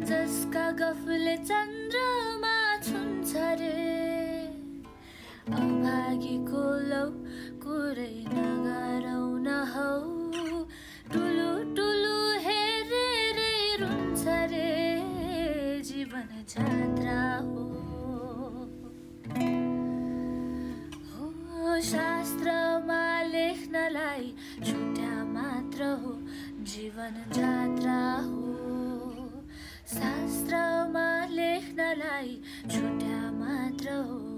जसका गफले चन्द्रमा छुन्छ रे। अभागीको लौ कुरै नगरौ न हौ, टुलु टुलु हेरेरै रुन्छ रे। जीवन जात्रा हो, शास्त्रमा लेख्नलाई छुट्या मात्र हो। जीवन जात्रा हो, शास्त्रमा लेख्नलाई छुट्या मात्र हो।